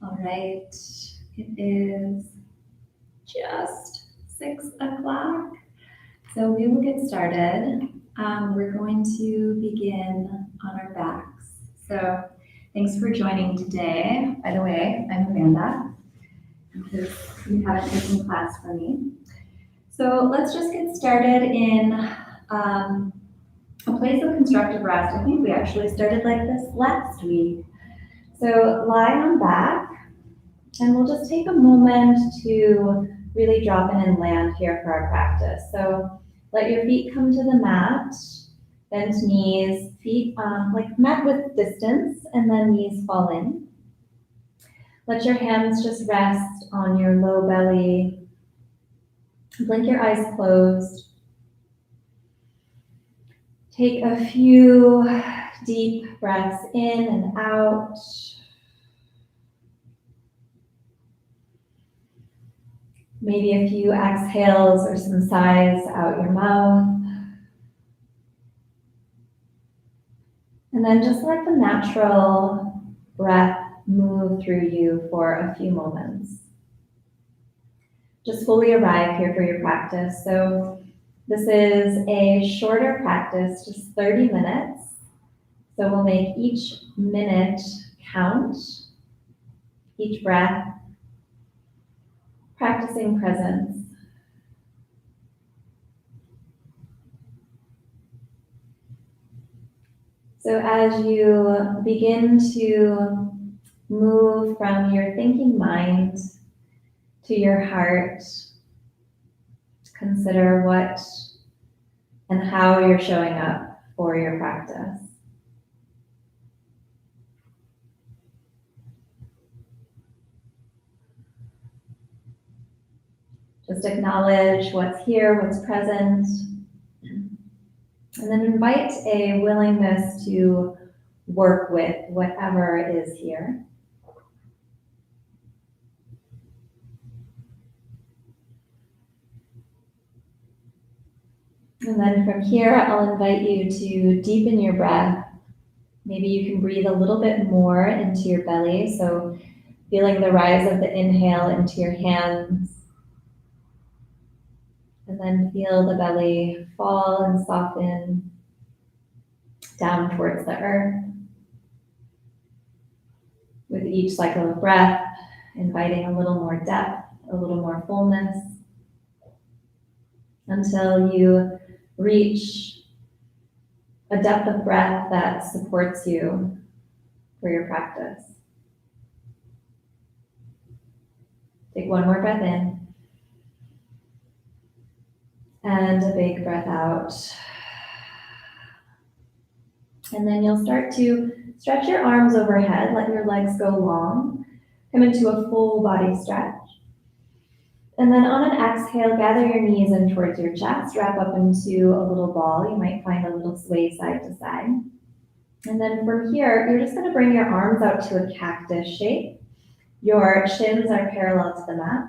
All right, it is just 6 o'clock, so we will get started. We're going to begin on our backs. So thanks for joining today. By the way, I'm Amanda, because you haven't taken class from me. So let's just get started in a place of constructive rest. I think we actually started like this last week. So lie on back. And we'll just take a moment to really drop in and land here for our practice. So let your feet come to the mat, bend knees, feet like mat width distance, and then knees fall in. Let your hands just rest on your low belly. Blink your eyes closed. Take a few deep breaths in and out. Maybe a few exhales or some sighs out your mouth. And then just let the natural breath move through you for a few moments. Just fully arrive here for your practice. So this is a shorter practice, just 30 minutes. So we'll make each minute count, each breath, practicing presence. So as you begin to move from your thinking mind to your heart, consider what and how you're showing up for your practice. Just acknowledge what's here, what's present, and then invite a willingness to work with whatever is here. And then from here, I'll invite you to deepen your breath. Maybe you can breathe a little bit more into your belly. So feeling the rise of the inhale into your hands. And then feel the belly fall and soften down towards the earth. With each cycle of breath, inviting a little more depth, a little more fullness, until you reach a depth of breath that supports you for your practice. Take one more breath in. And a big breath out. And then you'll start to stretch your arms overhead, let your legs go long, come into a full body stretch. And then on an exhale, gather your knees in towards your chest, wrap up into a little ball. You might find a little sway side to side. And then from here, you're just going to bring your arms out to a cactus shape. Your shins are parallel to the mat.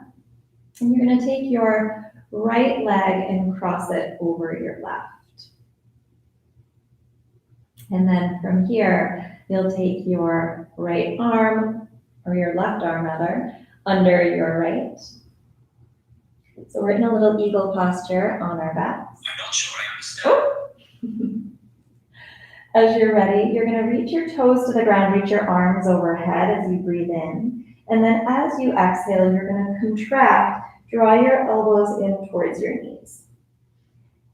And you're going to take your right leg and cross it over your left. And then from here, you'll take your right arm, or your left arm rather, under your right. So we're in a little eagle posture on our backs. I'm not sure I understand. As you're ready, you're going to reach your toes to the ground, reach your arms overhead as you breathe in. And then as you exhale, you're going to contract, draw your elbows in towards your knees.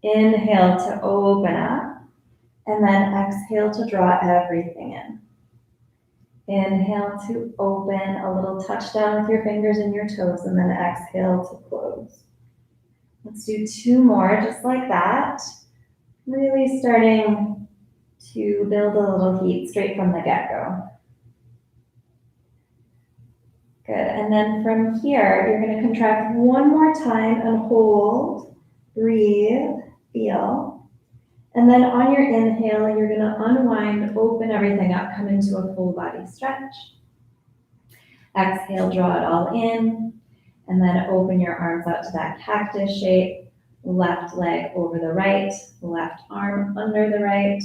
Inhale to open up, and then exhale to draw everything in. Inhale to open, a little touch down with your fingers and your toes, and then exhale to close. Let's do 2 more, just like that. Really starting to build a little heat straight from the get-go. Good, and then from here, you're going to contract one more time and hold, breathe, feel. And then on your inhale, you're going to unwind, open everything up, come into a full body stretch. Exhale, draw it all in, and then open your arms out to that cactus shape. Left leg over the right, left arm under the right,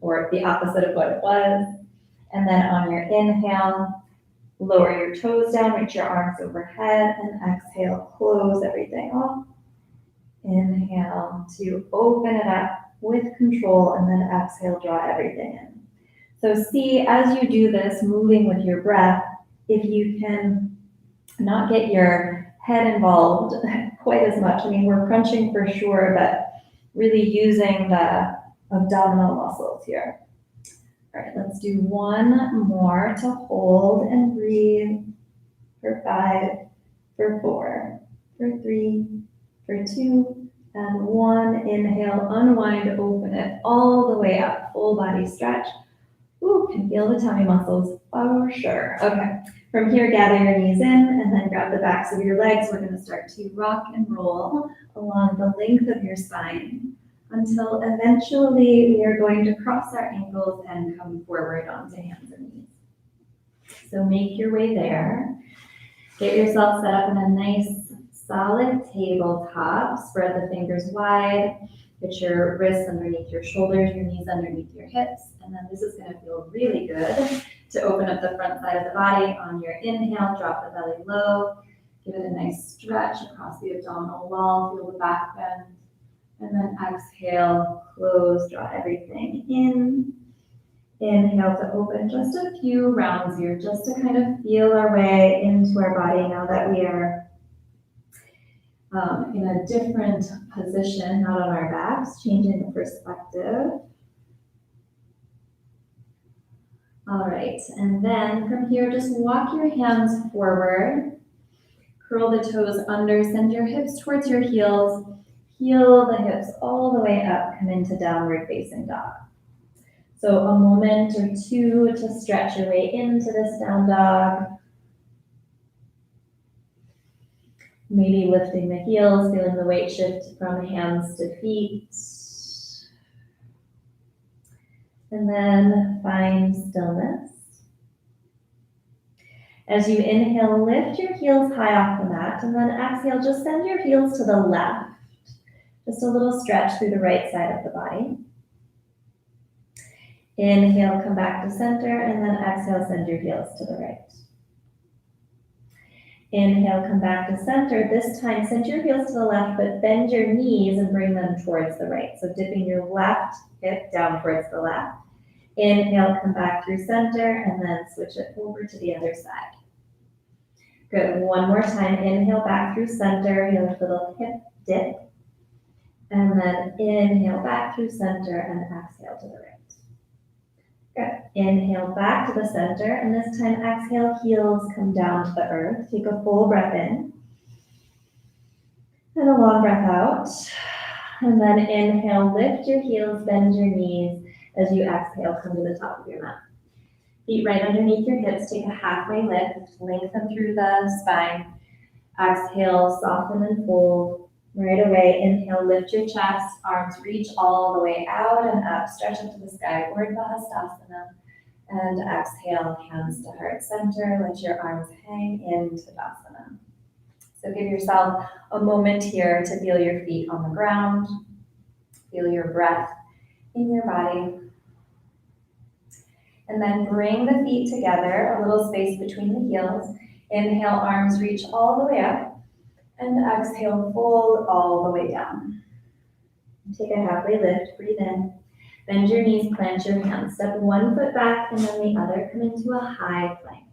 or the opposite of what it was. And then on your inhale, Lower your toes down, reach your arms overhead, and exhale, close everything off. Inhale to open it up with control, and then exhale, draw everything in. So see, as you do this, moving with your breath, if you can not get your head involved quite as much. I mean, we're crunching for sure, but really using the abdominal muscles here. All right, let's do one more to hold and breathe for 5, for 4, for 3, for 2, and 1. Inhale, unwind, open it all the way up, full body stretch. Ooh, can feel the tummy muscles for sure. Okay, from here, gather your knees in and then grab the backs of your legs. We're gonna start to rock and roll along the length of your spine until eventually we are going to cross our ankles and come forward onto hands and knees. So make your way there. Get yourself set up in a nice solid tabletop. Spread the fingers wide. Put your wrists underneath your shoulders, your knees underneath your hips. And then this is gonna feel really good to open up the front side of the body. On your inhale, drop the belly low. Give it a nice stretch across the abdominal wall. Feel the back bend. And then exhale, close, draw everything in. Inhale to open just a few rounds here, just to kind of feel our way into our body now that we are in a different position, not on our backs, changing the perspective. All right, and then from here, just walk your hands forward, curl the toes under, send your hips towards your heels, heel the hips all the way up, come into downward facing dog. So a moment or two to stretch your way into this down dog. Maybe lifting the heels, feeling the weight shift from hands to feet. And then find stillness. As you inhale, lift your heels high off the mat, and then exhale, just send your heels to the left. Just a little stretch through the right side of the body. Inhale, come back to center, and then exhale, send your heels to the right. Inhale, come back to center. This time, send your heels to the left, but bend your knees and bring them towards the right. So dipping your left hip down towards the left. Inhale, come back through center, and then switch it over to the other side. Good, one more time. Inhale back through center, heel little hip dip. And then inhale back through center and exhale to the right. Good. Inhale back to the center, and this time exhale, heels come down to the earth. Take a full breath in. And a long breath out. And then inhale, lift your heels, bend your knees. As you exhale, come to the top of your mat. Feet right underneath your hips, take a halfway lift, lengthen through the spine. Exhale, soften and fold. Right away, inhale, lift your chest, arms reach all the way out and up, stretch up to the sky, Urdhva Hastasana. And exhale, hands to heart center, let your arms hang in Tadasana. So give yourself a moment here to feel your feet on the ground, feel your breath in your body. And then bring the feet together, a little space between the heels. Inhale, arms reach all the way up. And exhale, fold all the way down. Take a halfway lift, breathe in. Bend your knees, plant your hands. Step one foot back and then the other. Come into a high plank.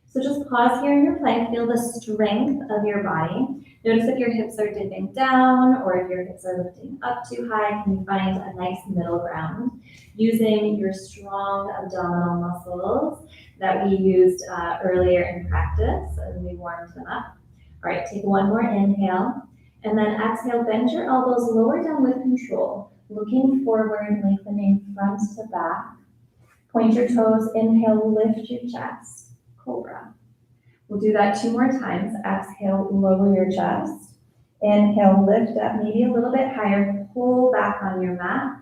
So just pause here in your plank. Feel the strength of your body. Notice if your hips are dipping down or if your hips are lifting up too high. Can you find a nice middle ground using your strong abdominal muscles that we used earlier in practice and we warmed them up. All right, take one more inhale, and then exhale, bend your elbows, lower down with control, looking forward, lengthening front to back. Point your toes, inhale, lift your chest, cobra. We'll do that 2 more times. Exhale, lower your chest. Inhale, lift up, maybe a little bit higher, pull back on your mat,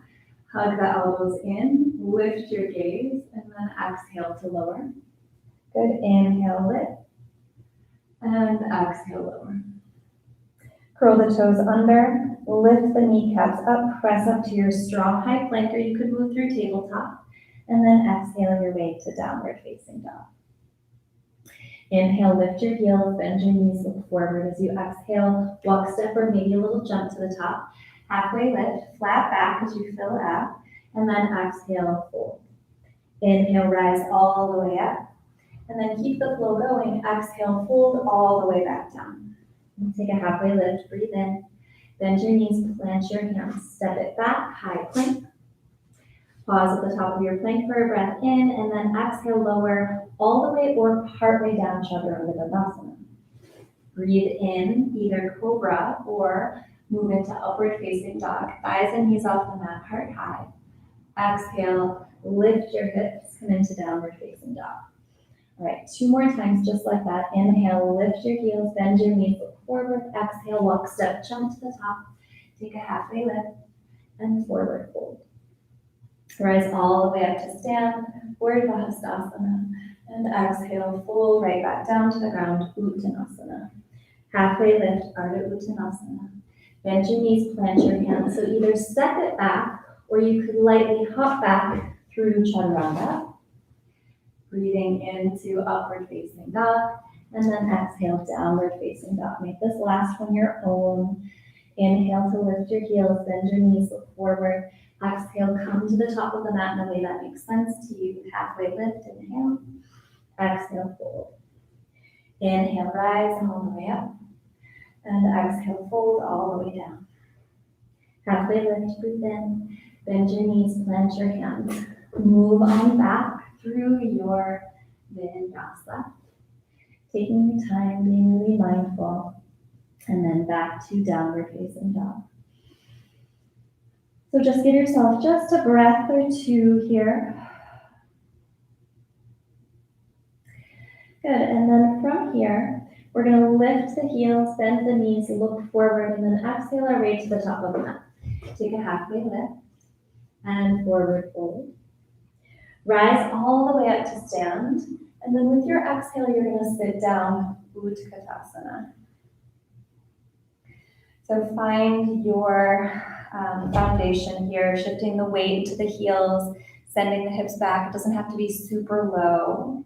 hug the elbows in, lift your gaze, and then exhale to lower. Good, inhale, lift. And exhale, lower. Curl the toes under, lift the kneecaps up, press up to your strong high plank, or you could move through tabletop, and then exhale your way to downward facing dog. Inhale, lift your heels, bend your knees, look forward. As you exhale, walk, step, or maybe a little jump to the top. Halfway lift, flat back as you fill it up, and then exhale, fold. Inhale, rise all the way up, and then keep the flow going. Exhale, fold all the way back down. And take a halfway lift, breathe in, bend your knees, plant your hands, step it back, high plank. Pause at the top of your plank for a breath in, and then exhale, lower all the way or part way down, Chaturanga Dandasana. Breathe in, either cobra or move into upward facing dog. Thighs and knees off the mat, heart high. Exhale, lift your hips, come into downward facing dog. All right, 2 more times just like that. Inhale, lift your heels, bend your knees, look forward. Exhale, walk, step, jump to the top. Take a halfway lift and forward fold. Rise all the way up to stand, Urdhva and exhale, fold right back down to the ground, Uttanasana. Halfway lift, Ardha Uttanasana. Bend your knees, plant your hands. So either step it back, or you could lightly hop back through Chaturanga. Breathing into upward facing dog, and then exhale, downward facing dog. Make this last one your own. Inhale to lift your heels, bend your knees, look forward. Exhale, come to the top of the mat in a way that makes sense to you. Halfway lift, inhale. Exhale, fold. Inhale, rise all the way up. And exhale, fold all the way down. Halfway lift, breathe in. Bend your knees, plant your hands. Move on back through your vinyasa. Taking your time, being really mindful. And then back to downward facing dog. So just give yourself just a breath or 2 here. Good, and then from here, we're gonna lift the heels, bend the knees, look forward, and then exhale our way to the top of the mat. Take a halfway lift and forward fold. Rise all the way up to stand, and then with your exhale, you're gonna sit down, Utkatasana. So find your foundation here, shifting the weight to the heels, sending the hips back. It doesn't have to be super low,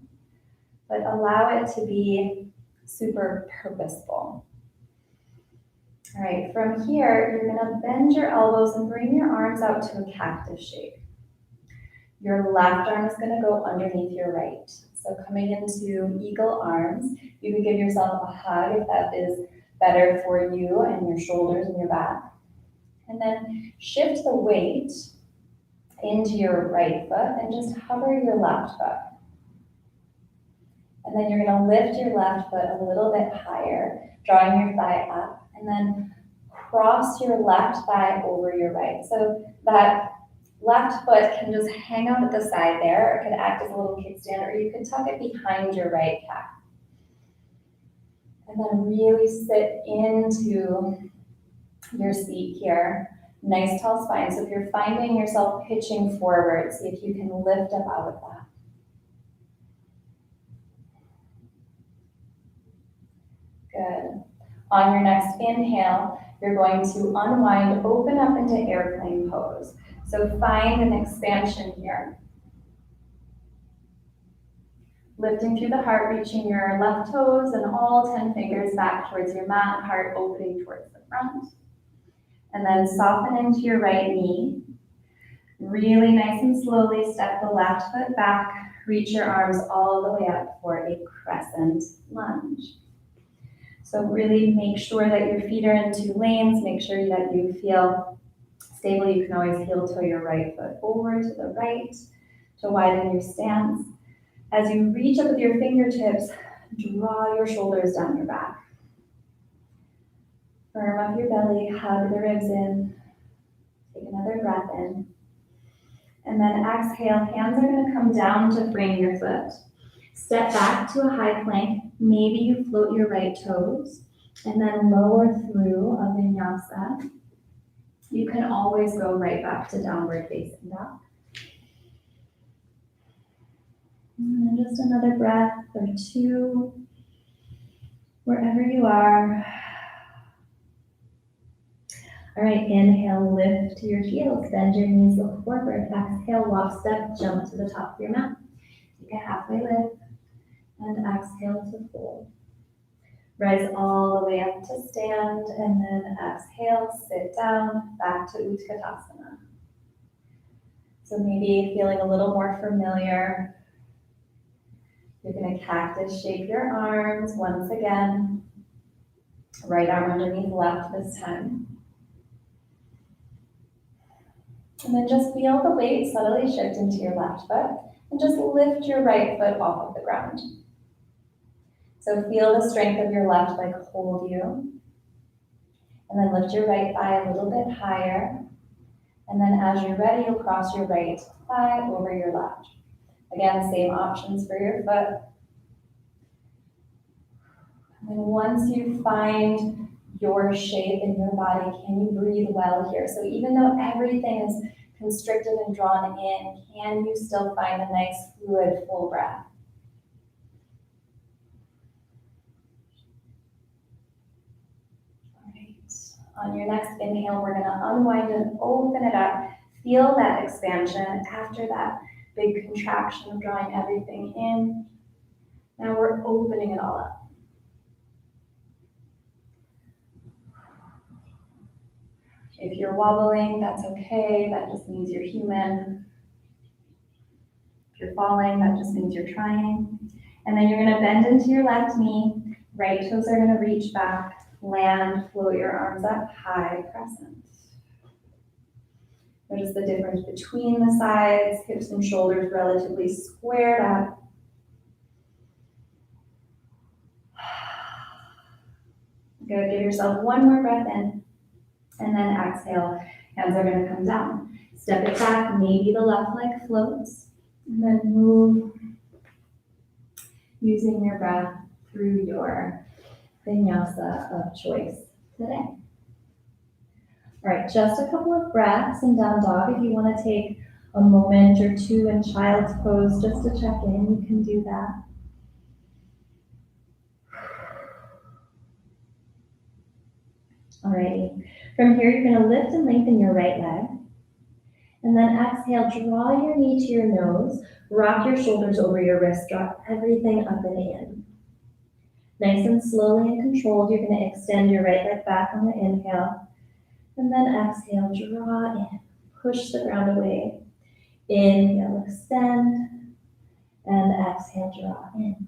but allow it to be super purposeful. All right, from here, you're gonna bend your elbows and bring your arms out to a cactus shape. Your left arm is gonna go underneath your right. So coming into eagle arms, you can give yourself a hug if that is better for you and your shoulders and your back. And then shift the weight into your right foot and just hover your left foot. And then you're gonna lift your left foot a little bit higher, drawing your thigh up, and then cross your left thigh over your right. So that left foot can just hang out at the side there, or it could act as a little kickstand, or you could tuck it behind your right calf. And then really sit into your seat here. Nice tall spine. So if you're finding yourself pitching forward, see if you can lift up out of that. Good. On your next inhale, you're going to unwind, open up into airplane pose. So find an expansion here. Lifting through the heart, reaching your left toes and all 10 fingers back towards your mat, heart opening towards the front. And then soften into your right knee. Really nice and slowly step the left foot back, reach your arms all the way up for a crescent lunge. So really make sure that your feet are in 2 lanes, make sure that you feel stable. You can always heel toe your right foot over to the right to widen your stance. As you reach up with your fingertips, draw your shoulders down your back. Firm up your belly, hug the ribs in. Take another breath in. And then exhale, hands are gonna come down to frame your foot. Step back to a high plank. Maybe you float your right toes and then lower through a vinyasa. You can always go right back to downward facing dog. And then just another breath or 2, wherever you are. All right, inhale, lift to your heels, bend your knees, look forward. Exhale, walk, step, jump to the top of your mat. Take a halfway lift and exhale to fold. Rise all the way up to stand, and then exhale, sit down, back to Utkatasana. So maybe feeling a little more familiar, you're gonna cactus shape your arms once again. Right arm underneath left this time. And then just feel the weight subtly shift into your left foot, and just lift your right foot off of the ground. So feel the strength of your left leg hold you. And then lift your right thigh a little bit higher. And then as you're ready, you'll cross your right thigh over your left. Again, same options for your foot. And then once you find your shape in your body, can you breathe well here? So even though everything is constricted and drawn in, can you still find a nice fluid, full breath? All right. On your next inhale, we're gonna unwind and open it up. Feel that expansion after that big contraction of drawing everything in. Now we're opening it all up. If you're wobbling, that's okay. That just means you're human. If you're falling, that just means you're trying. And then you're gonna bend into your left knee. Right toes are gonna reach back, land, float your arms up, high crescent. Notice the difference between the sides, hips and shoulders relatively squared up. Good, give yourself one more breath in. And then exhale, hands are gonna come down. Step it back, maybe the left leg floats. And then move using your breath through your vinyasa of choice today. All right, just a couple of breaths in down dog. If you wanna take a moment or two in child's pose just to check in, you can do that. Alrighty, from here you're gonna lift and lengthen your right leg. And then exhale, draw your knee to your nose, rock your shoulders over your wrist, drop everything up and in. Nice and slowly and controlled, you're gonna extend your right leg back on the inhale. And then exhale, draw in, push the ground away. Inhale, extend, and exhale, draw in.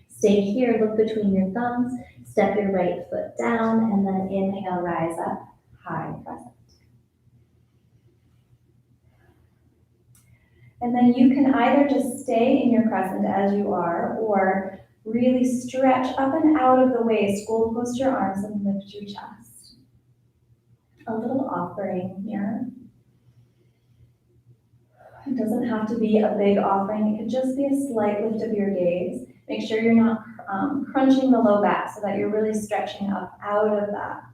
Stay here, look between your thumbs, step your right foot down, and then inhale, rise up, high crescent. And then you can either just stay in your crescent as you are, or really stretch up and out of the waist, gold post your arms and lift your chest. A little offering here. It doesn't have to be a big offering, it could just be a slight lift of your gaze. Make sure you're not crunching the low back so that you're really stretching up out of that,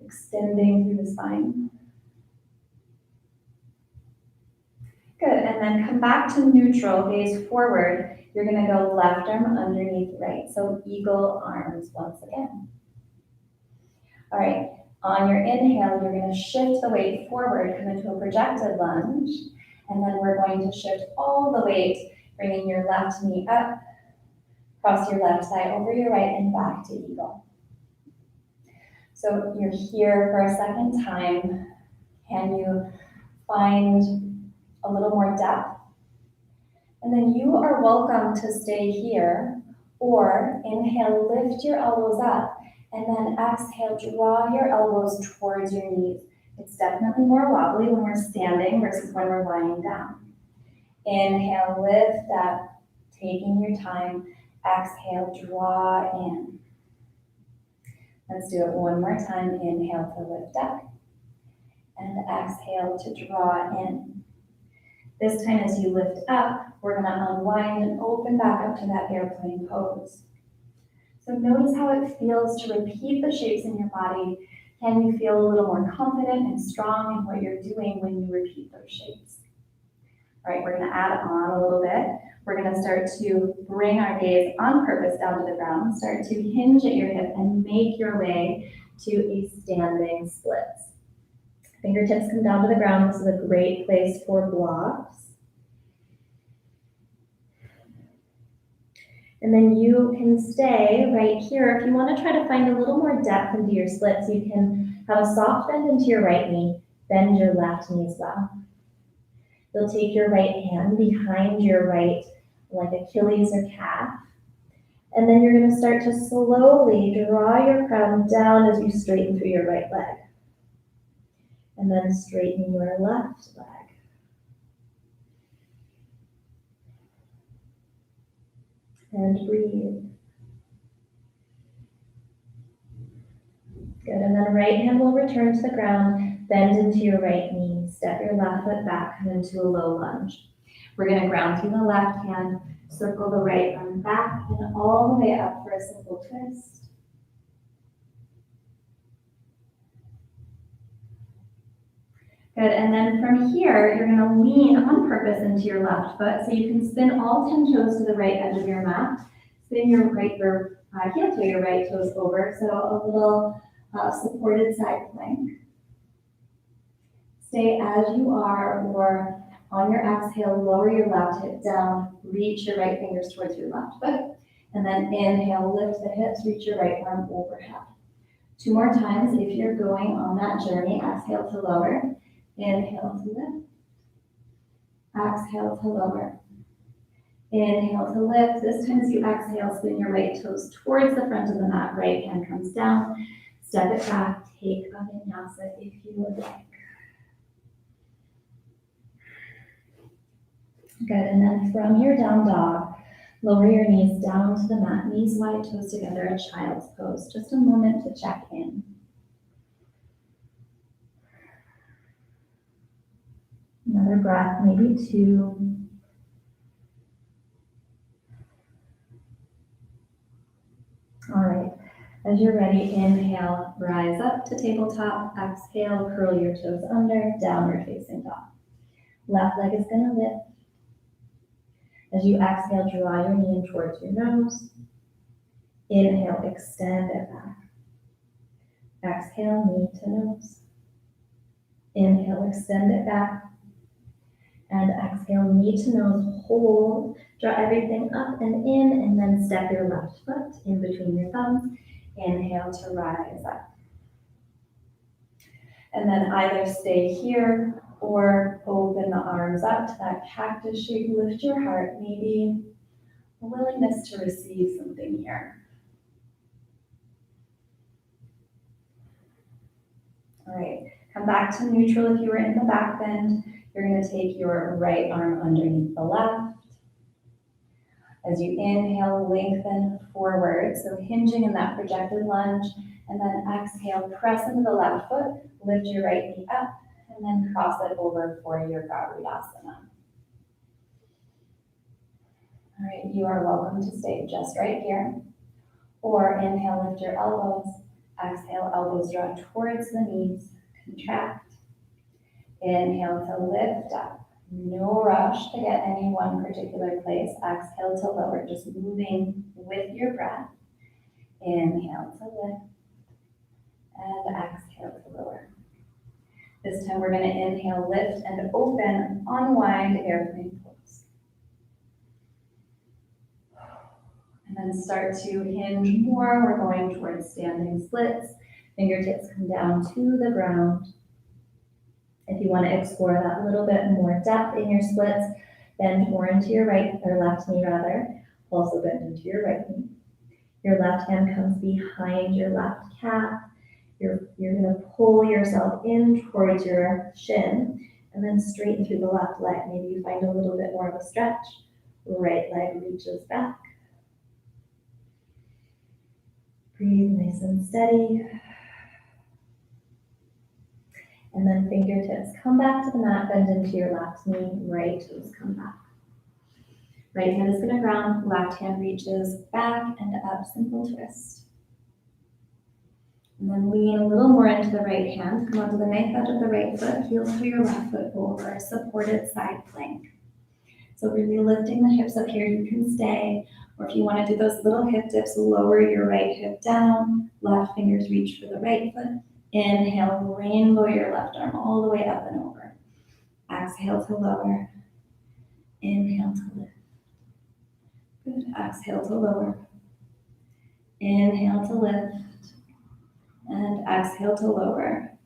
extending through the spine. Good, and then come back to neutral, gaze forward. You're gonna go left arm underneath right, so eagle arms once again. All right, on your inhale, you're gonna shift the weight forward, come into a projected lunge, and then we're going to shift all the weight, bringing your left knee up, cross your left thigh over your right, and back to eagle. So you're here for a second time. Can you find a little more depth? And then you are welcome to stay here, or inhale, lift your elbows up, and then exhale, draw your elbows towards your knees. It's definitely more wobbly when we're standing versus when we're lying down. Inhale, lift up, taking your time. Exhale, draw in. Let's do it one more time. Inhale to lift up, and exhale to draw in. This time as you lift up, we're gonna unwind and open back up to that airplane pose. So notice how it feels to repeat the shapes in your body. Can you feel a little more confident and strong in what you're doing when you repeat those shapes? All right, we're gonna add on a little bit. We're gonna start to bring our gaze on purpose down to the ground, start to hinge at your hip and make your way to a standing splits. Fingertips come down to the ground. This is a great place for blocks. And then you can stay right here. If you want to try to find a little more depth into your splits, you can have a soft bend into your right knee, bend your left knee as well. You'll take your right hand behind your right, like Achilles or calf. And then you're going to start to slowly draw your crown down as you straighten through your right leg. And then straighten your left leg. And breathe. Good, and then right hand will return to the ground, bend into your right knee, step your left foot back, come into a low lunge. We're gonna ground through the left hand, circle the right arm back, and all the way up for a simple twist. Good, and then from here, you're gonna lean on purpose into your left foot, so you can spin all 10 toes to the right edge of your mat. Spin your right, or heel toe your right toes over, so a little supported side plank. Stay as you are, or on your exhale, lower your left hip down, reach your right fingers towards your left foot, and then inhale, lift the hips, reach your right arm overhead. 2 more times. If you're going on that journey, exhale to lower, inhale to lift, exhale to lower, inhale to lift. This time as you exhale, spin your right toes towards the front of the mat, right hand comes down, step it back, take a vinyasa if you would like. Good, and then from your down dog, lower your knees down to the mat, knees wide, toes together, a child's pose. Just a moment to check in. Another breath, maybe 2. All right, as you're ready, inhale, rise up to tabletop, exhale, curl your toes under, downward facing dog. Left leg is gonna lift. As you exhale, draw your knee in towards your nose. Inhale, extend it back. Exhale, knee to nose. Inhale, extend it back. And exhale, knee to nose, hold. Draw everything up and in, and then step your left foot in between your thumbs. Inhale to rise up. And then either stay here or open the arms up to that cactus shape. Lift your heart, maybe a willingness to receive something here. All right, come back to neutral if you were in the back bend. You're going to take your right arm underneath the left. As you inhale, lengthen forward, so hinging in that projected lunge, and then exhale, press into the left foot, lift your right knee up, and then cross it over for your Garudasana. All right, you are welcome to stay just right here. Or inhale, lift your elbows. Exhale, elbows draw towards the knees, contract. Inhale to lift up. No rush to get any one particular place. Exhale to lower, just moving with your breath. Inhale to lift. And exhale to lower. This time we're going to inhale, lift, and open, unwind, airplane pose. And then start to hinge more. We're going towards standing splits. Fingertips come down to the ground. If you want to explore that little bit more depth in your splits, bend more into your right, or left knee rather. Also bend into your right knee. Your left hand comes behind your left calf. You're going to pull yourself in towards your shin and then straighten through the left leg. Maybe you find a little bit more of a stretch. Right leg reaches back. Breathe nice and steady. And then fingertips come back to the mat, bend into your left knee, right toes come back. Right hand is going to ground, left hand reaches back and up, simple twist. And then lean a little more into the right hand, come onto the knife edge of the right foot, heels to your left foot over, supported side plank. So really lifting the hips up here, you can stay, or if you want to do those little hip dips, lower your right hip down, left fingers reach for the right foot. Inhale, rainbow your left arm all the way up and over. Exhale to lower. Inhale to lift. Good. Exhale to lower. Inhale to lift. And exhale to lower.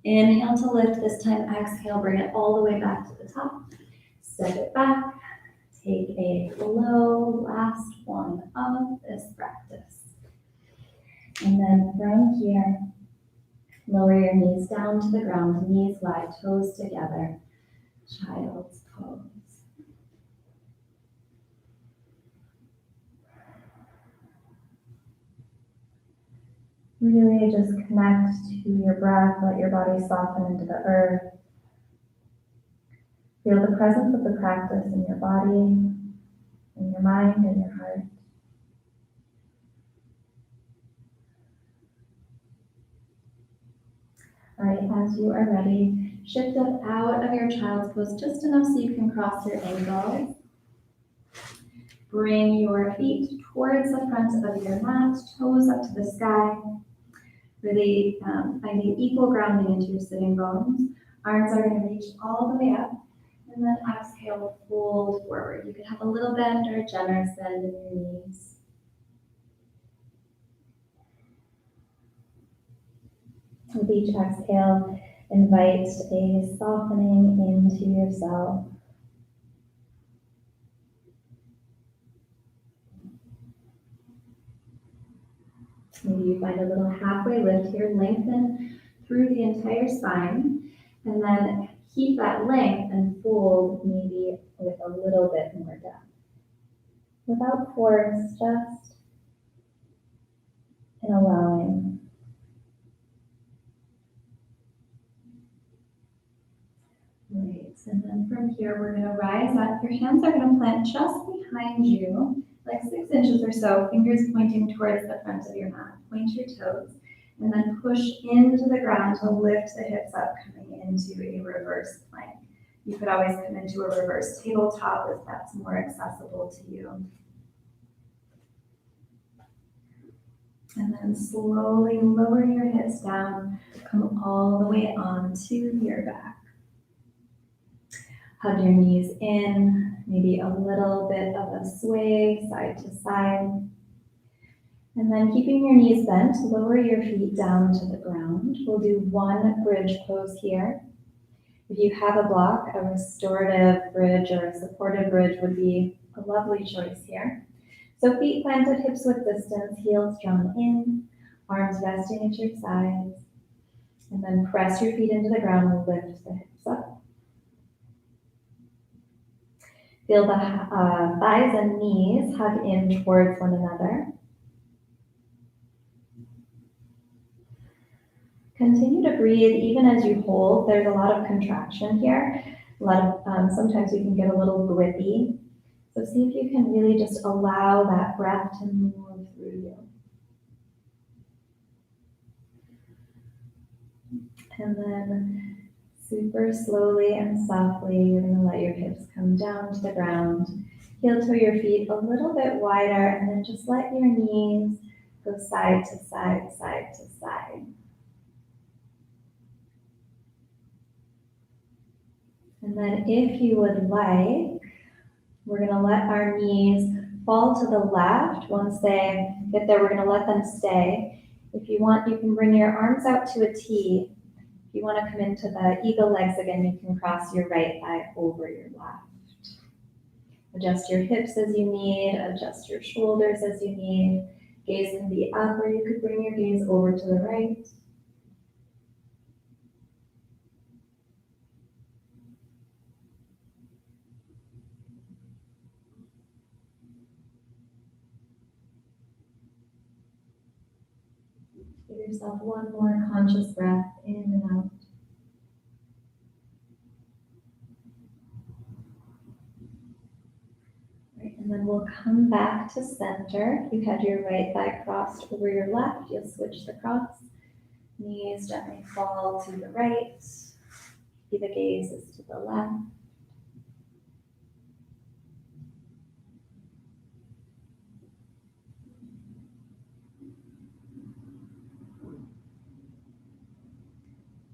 Inhale to lift. This time, exhale, bring it all the way back to the top. Step it back. Take a low last one of this practice. And then from here, lower your knees down to the ground, knees wide, toes together, child's pose. Really just connect to your breath, let your body soften into the earth. Feel the presence of the practice in your body, in your mind, and your heart. All right, as you are ready, shift up out of your child's pose just enough so you can cross your ankles. Bring your feet towards the front of your mat, toes up to the sky. Really finding equal grounding into your sitting bones. Arms are going to reach all the way up. And then exhale, fold forward. You could have a little bend or a generous bend in your knees. With each exhale, invite a softening into yourself. Maybe you find a little halfway lift here, lengthen through the entire spine, and then keep that length and fold maybe with a little bit more depth. Without force, just in allowing. Great, and then from here, we're gonna rise up. Your hands are gonna plant just behind you, like 6 inches or so, fingers pointing towards the front of your mat. Point your toes, and then push into the ground to lift the hips up, coming into a reverse plank. You could always come into a reverse tabletop if that's more accessible to you. And then slowly lower your hips down, come all the way onto your back. Hug your knees in, maybe a little bit of a sway side to side. And then keeping your knees bent, lower your feet down to the ground. We'll do one bridge pose here. If you have a block, a restorative bridge or a supportive bridge would be a lovely choice here. So feet planted, hips width distance, heels drawn in, arms resting at your sides. And then press your feet into the ground and lift the hips up. Feel the thighs and knees hug in towards one another. Continue to breathe even as you hold. There's a lot of contraction here. Sometimes you can get a little grippy. So see if you can really just allow that breath to move through you. And then super slowly and softly, you're going to let your hips come down to the ground. Heel toe your feet a little bit wider, and then just let your knees go side to side, side to side. And then if you would like, we're going to let our knees fall to the left. Once they get there, we're going to let them stay. If you want, you can bring your arms out to a T. If you want to come into the eagle legs again, you can cross your right thigh over your left. Adjust your hips as you need, adjust your shoulders as you need. Gaze can be up, or you could bring your gaze over to the right. Give yourself one more conscious breath in and out. Right, and then we'll come back to center. If you had your right thigh crossed over your left, you'll switch the cross. Knees gently fall to the right. Keep the gaze is to the left.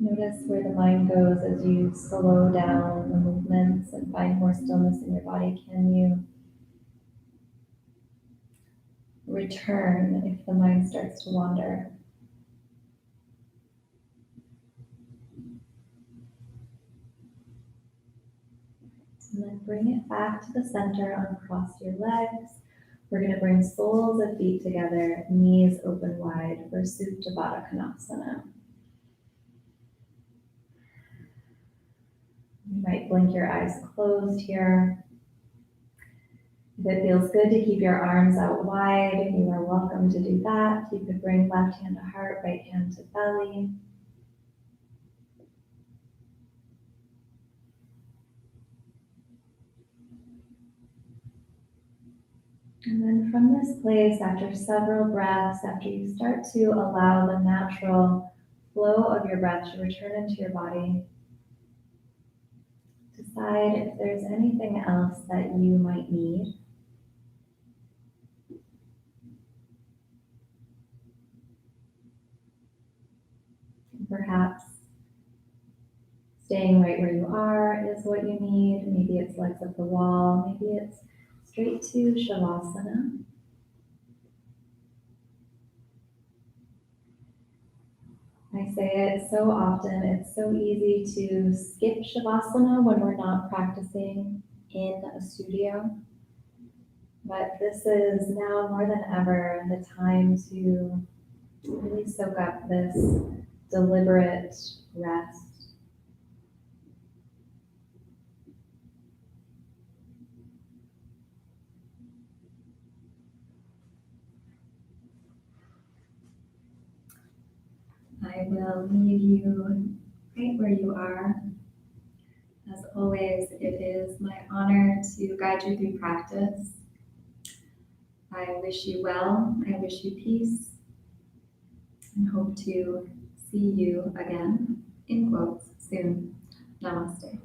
Notice where the mind goes as you slow down the movements and find more stillness in your body. Can you return if the mind starts to wander. And then bring it back to the center, uncross your legs. We're going to bring soles of feet together, knees open wide for Supta Baddha Konasana. You might blink your eyes closed here. If it feels good to keep your arms out wide, you are welcome to do that. You could bring left hand to heart, right hand to belly. And then from this place, after several breaths, after you start to allow the natural flow of your breath to return into your body, decide if there's anything else that you might need. Perhaps staying right where you are is what you need. Maybe it's legs up the wall. Maybe it's straight to Shavasana. I say it so often, it's so easy to skip Shavasana when we're not practicing in a studio. But this is now more than ever the time to really soak up this deliberate rest. I will leave you right where you are. As always, it is my honor to guide you through practice. I wish you well, I wish you peace, and hope to see you again, in quotes, soon. Namaste.